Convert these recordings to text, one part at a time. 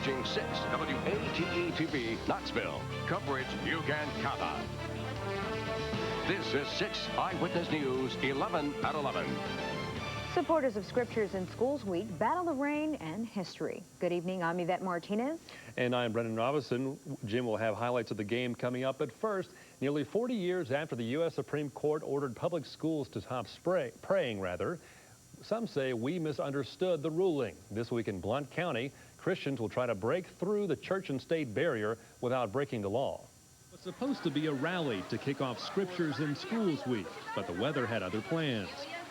Watching 6 WATE TV, Knoxville. Coverage you can count on. This is 6 Eyewitness News, 11 at 11. Supporters of Scriptures in Schools Week battle the rain and history. Good evening, I'm Yvette Martinez. And I'm Brennan Yvette. Jim will have highlights of the game coming up. But first, nearly 40 years after the U.S. Supreme Court ordered public schools to stop praying, some say we misunderstood the ruling. This week in Blount County, Christians will try to break through the church and state barrier without breaking the law. It was supposed to be a rally to kick off Scriptures in Schools Week, but the weather had other plans.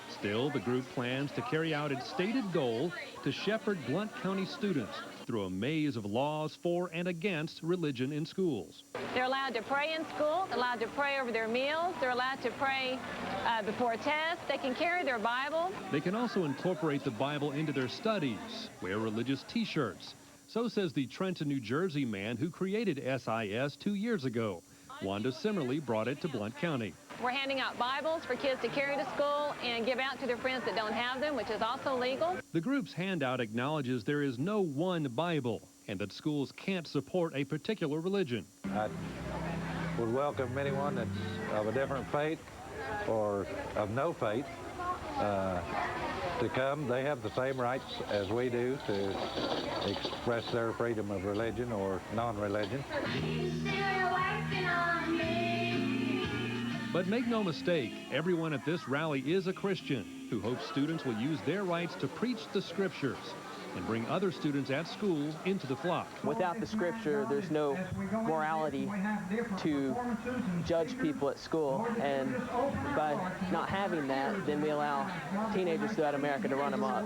Still, the group plans to carry out its stated goal to shepherd Blount County students through a maze of laws for and against religion in schools. They're allowed to pray in school, they're allowed to pray over their meals, they're allowed to pray before tests, they can carry their Bible. They can also incorporate the Bible into their studies, wear religious t-shirts. So says the Trenton, New Jersey man who created SIS 2 years ago. Wanda similarly brought it to Blount County. We're handing out Bibles for kids to carry to school and give out to their friends that don't have them, which is also legal. The group's handout acknowledges there is no one Bible and that schools can't support a particular religion. I would welcome anyone that's of a different faith or of no faith to come. They have the same rights as we do to express their freedom of religion or non-religion. But make no mistake, everyone at this rally is a Christian who hopes students will use their rights to preach the Scriptures and bring other students at school into the flock. Without the Scripture, there's no morality to judge people at school, and by not having that, then we allow teenagers throughout America to run amok.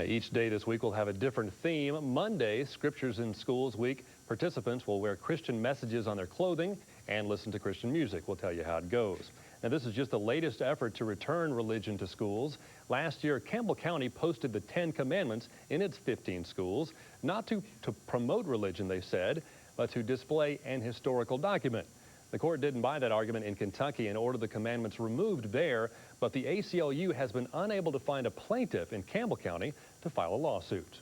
Each day this week will have a different theme. Monday, Scriptures in Schools Week, participants will wear Christian messages on their clothing and listen to Christian music. We'll tell you how it goes. Now, this is just the latest effort to return religion to schools. Last year, Campbell County posted the 10 Commandments in its 15 schools, not to promote religion, they said, but to display an historical document. The court didn't buy that argument in Kentucky and ordered the commandments removed there, but the ACLU has been unable to find a plaintiff in Campbell County to file a lawsuit.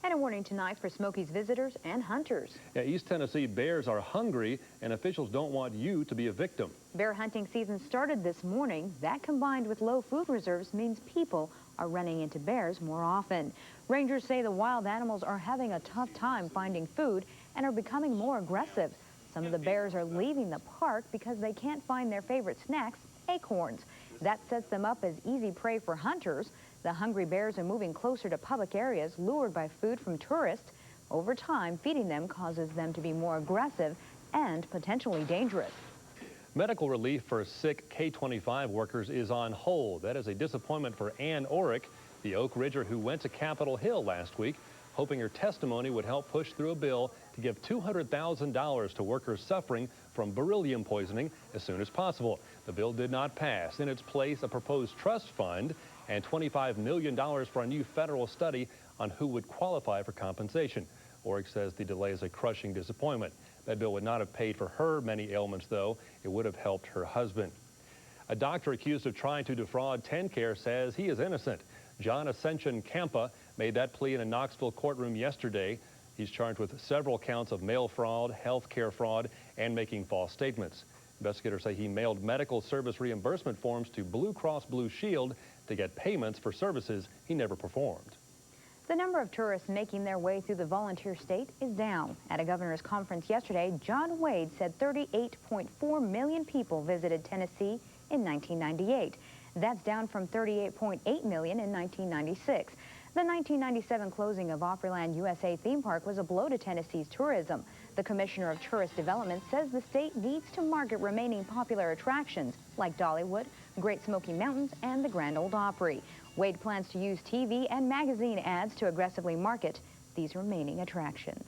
And a warning tonight for Smokies visitors and hunters. Yeah, East Tennessee bears are hungry, and officials don't want you to be a victim. Bear hunting season started this morning. That combined with low food reserves means people are running into bears more often. Rangers say the wild animals are having a tough time finding food and are becoming more aggressive. Some of the bears are leaving the park because they can't find their favorite snacks, acorns. That sets them up as easy prey for hunters. The hungry bears are moving closer to public areas, lured by food from tourists. Over time, feeding them causes them to be more aggressive and potentially dangerous. Medical relief for sick K-25 workers is on hold. That is a disappointment for Ann Orrick, the Oak Ridger who went to Capitol Hill last week, hoping her testimony would help push through a bill to give $200,000 to workers suffering from beryllium poisoning as soon as possible. The bill did not pass. In its place, a proposed trust fund and $25 million for a new federal study on who would qualify for compensation. Orrick says the delay is a crushing disappointment. That bill would not have paid for her many ailments, though. It would have helped her husband. A doctor accused of trying to defraud TennCare says he is innocent. John Ascension Campa made that plea in a Knoxville courtroom yesterday. He's charged with several counts of mail fraud, health care fraud, and making false statements. Investigators say he mailed medical service reimbursement forms to Blue Cross Blue Shield to get payments for services he never performed. The number of tourists making their way through the volunteer state is down. At a governor's conference yesterday, John Wade said 38.4 million people visited Tennessee in 1998. That's down from 38.8 million in 1996. The 1997 closing of Opryland USA theme park was a blow to Tennessee's tourism. The Commissioner of Tourist Development says the state needs to market remaining popular attractions like Dollywood, Great Smoky Mountains, and the Grand Ole Opry. Wade plans to use TV and magazine ads to aggressively market these remaining attractions.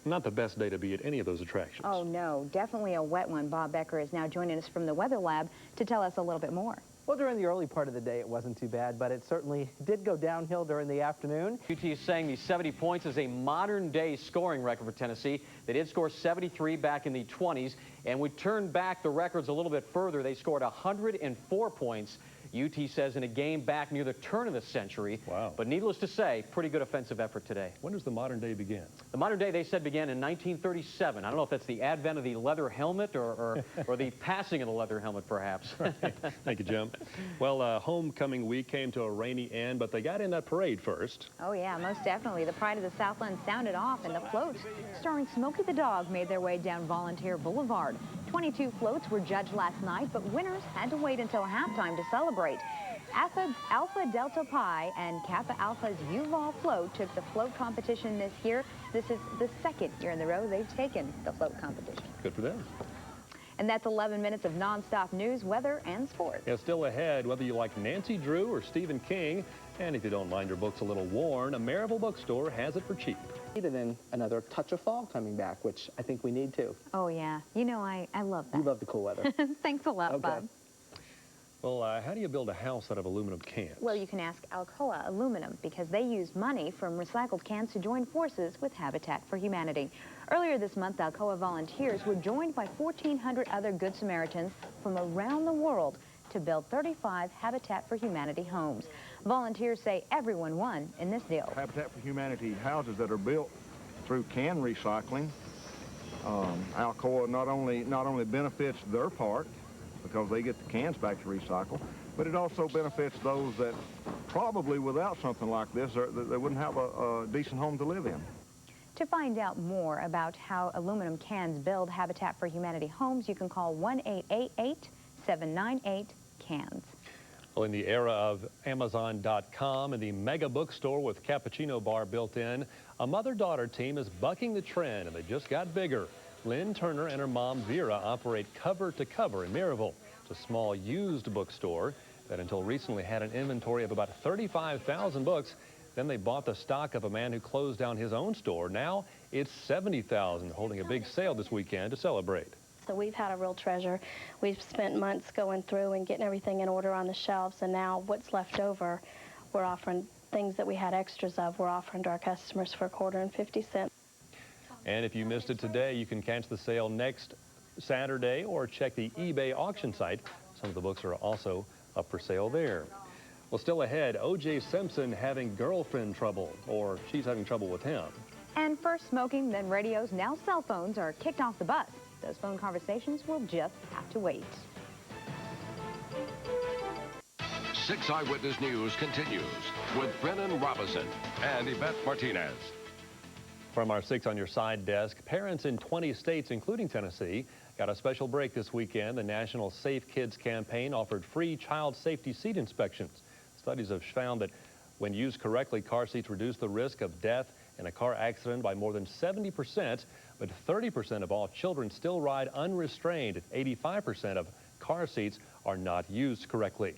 Not the best day to be at any of those attractions. Oh, no, definitely a wet one. Bob Becker is now joining us from the Weather Lab to tell us a little bit more. Well, during the early part of the day, it wasn't too bad, but it certainly did go downhill during the afternoon. UT is saying the 70 points is a modern-day scoring record for Tennessee. They did score 73 back in the 20s, and we turned back the records a little bit further. They scored 104 points UT says in a game back near the turn of the century. Wow. But needless to say, pretty good offensive effort today. When does the modern day begin? The modern day, they said, began in 1937. I don't know if that's the advent of the leather helmet or the passing of the leather helmet, perhaps. Right. Thank you, Jim. Well, homecoming week came to a rainy end, but they got in that parade first. Oh, yeah, most definitely. The Pride of the Southland sounded off, and the floats starring Smokey the Dog made their way down Volunteer Boulevard. 22 floats were judged last night, but winners had to wait until halftime to celebrate. Alpha Delta Pi and Kappa Alpha's U-Vol float took the float competition this year. This is the second year in a row they've taken the float competition. Good for them. And that's 11 minutes of nonstop news, weather, and sports. Yeah, still ahead, whether you like Nancy Drew or Stephen King, and if you don't mind your books a little worn, a Maryville bookstore has it for cheap. And then another touch of fall coming back, which I think we need too. Oh, yeah. You know, I love that. You love the cool weather. Thanks a lot, Okay. Bob. Well, how do you build a house out of aluminum cans? Well, you can ask Alcoa Aluminum because they use money from recycled cans to join forces with Habitat for Humanity. Earlier this month, Alcoa volunteers were joined by 1,400 other Good Samaritans from around the world to build 35 Habitat for Humanity homes. Volunteers say everyone won in this deal. Habitat for Humanity houses that are built through can recycling. Alcoa not only benefits their part because they get the cans back to recycle, but it also benefits those that probably without something like this, they wouldn't have a decent home to live in. To find out more about how aluminum cans build Habitat for Humanity homes, you can call 1-888-798-CANS. Well, in the era of Amazon.com and the mega bookstore with cappuccino bar built in, a mother-daughter team is bucking the trend, and they just got bigger. Lynn Turner and her mom, Vera, operate Cover to Cover in Maryville. It's a small used bookstore that until recently had an inventory of about 35,000 books. Then they bought the stock of a man who closed down his own store. Now it's 70,000, holding a big sale this weekend to celebrate. So we've had a real treasure. We've spent months going through and getting everything in order on the shelves, and now what's left over, we're offering things that we had extras of, we're offering to our customers for $1.50. And if you missed it today, you can catch the sale next Saturday or check the eBay auction site. Some of the books are also up for sale there. Well, still ahead, O.J. Simpson having girlfriend trouble, or she's having trouble with him. And first smoking, then radios, now cell phones are kicked off the bus. Those phone conversations will just have to wait. 6 Eyewitness News continues with Brennan Robinson and Yvette Martinez. From our 6 on your side desk, parents in 20 states, including Tennessee, got a special break this weekend. The National Safe Kids campaign offered free child safety seat inspections. Studies have found that when used correctly, car seats reduce the risk of death in a car accident by more than 70%, but 30% of all children still ride unrestrained. 85% of car seats are not used correctly.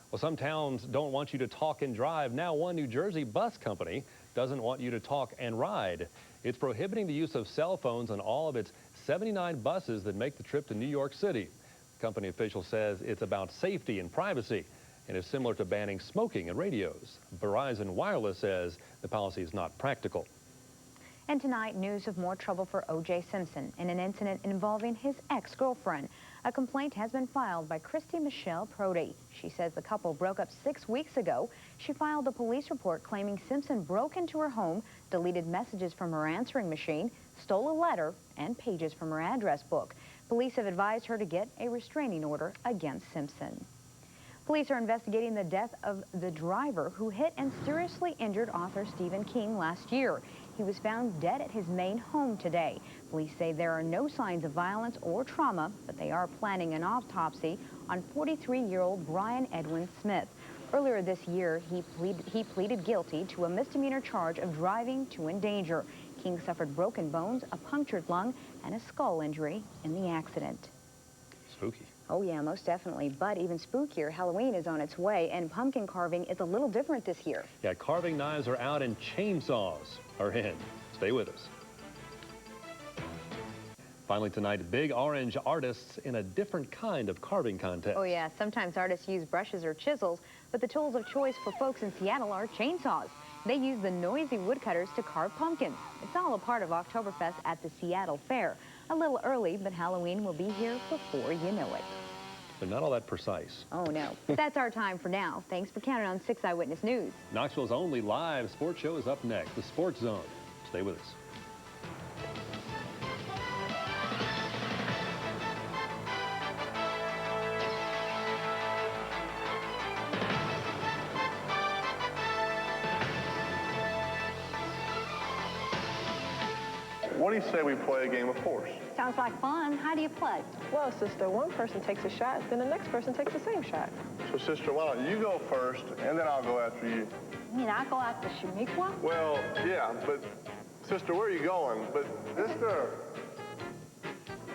Well, some towns don't want you to talk and drive. Now, one New Jersey bus company doesn't want you to talk and ride. It's prohibiting the use of cell phones on all of its 79 buses that make the trip to New York City. The company official says it's about safety and privacy and is similar to banning smoking in radios. Verizon Wireless says the policy is not practical. And tonight, news of more trouble for O.J. Simpson in an incident involving his ex-girlfriend. A complaint has been filed by Christy Michelle Prody. She says the couple broke up 6 weeks ago. She filed a police report claiming Simpson broke into her home, deleted messages from her answering machine, stole a letter, and pages from her address book. Police have advised her to get a restraining order against Simpson. Police are investigating the death of the driver who hit and seriously injured author Stephen King last year. He was found dead at his main home today. Police say there are no signs of violence or trauma, but they are planning an autopsy on 43-year-old Brian Edwin Smith. Earlier this year, he pleaded guilty to a misdemeanor charge of driving to endanger. King suffered broken bones, a punctured lung, and a skull injury in the accident. Spooky. Oh, yeah, most definitely. But even spookier, Halloween is on its way, and pumpkin carving is a little different this year. Yeah, carving knives are out and chainsaws are in. Stay with us. Finally tonight, Big Orange artists in a different kind of carving contest. Oh, yeah, sometimes artists use brushes or chisels, but the tools of choice for folks in Seattle are chainsaws. They use the noisy woodcutters to carve pumpkins. It's all a part of Oktoberfest at the Seattle Fair. A little early, but Halloween will be here before you know it. They're not all that precise. Oh, no. But that's our time for now. Thanks for counting on 6 Eyewitness News. Knoxville's only live sports show is up next, the Sports Zone. Stay with us. What do you say we play a game of horse? Sounds like fun. How do you play? Well, sister, one person takes a shot, then the next person takes the same shot. So, sister, why don't you go first, and then I'll go after you. You mean I go after Shaniqua? Well, yeah, but, sister, where are you going? But, sister,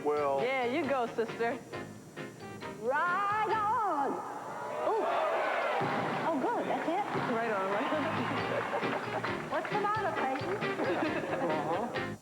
well... Yeah, you go, sister. Right on. Ooh. Oh, good. That's it. Right on, right on. What's the matter, Peyton?